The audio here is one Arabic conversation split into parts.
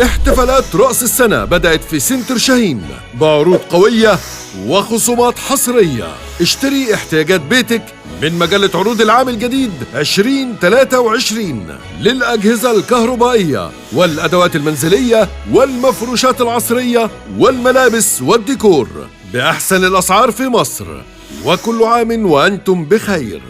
احتفالات رأس السنة بدأت في سنتر شاهين بعروض قوية وخصومات حصرية. اشتري احتياجات بيتك من مجلة عروض العام الجديد 2023 للأجهزة الكهربائية والأدوات المنزلية والمفروشات العصرية والملابس والديكور بأحسن الأسعار في مصر. وكل عام وأنتم بخير.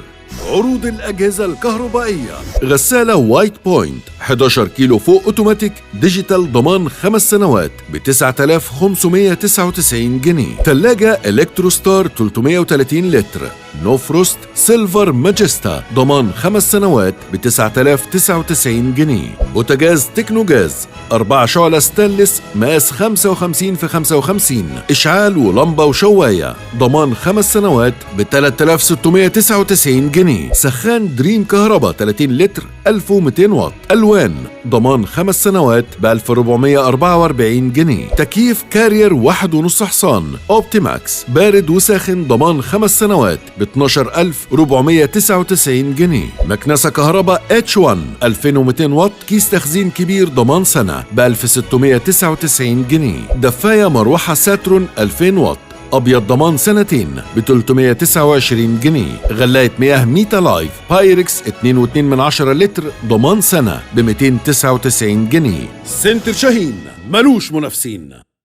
عروض الأجهزة الكهربائية: غسالة وايت بوينت 11 كيلو فوق أوتوماتيك ديجيتال ضمان 5 سنوات ب 9599 جنيه. ثلاجة إلكتروستار 330 لتر نو فروست سيلفر ماجستا ضمان 5 سنوات ب 9099 جنيه. بوتاجاز تكنو جاز 4 شعلة ستانلس مقاس 55 في 55 إشعال ولمبة وشواية ضمان 5 سنوات ب 3699 جنيه. سخان دريم كهرباء 30 لتر 1200 واط ألوان ضمان 5 سنوات ب 1444 جنيه. تكييف كارير 1.5 حصان أوبتيماكس بارد وساخن ضمان 5 سنوات ب 12499 جنيه. مكنسة كهرباء H1 2200 واط كيس تخزين كبير ضمان سنة ب 1699 جنيه. دفاية مروحة ساترون 2000 واط أبيض ضمان سنتين ب 329 جنيه. غلاية مياه ميتا لايف بايركس 2.2 لتر ضمان سنة ب 299 جنيه. سنتر شاهين ملوش منافسين.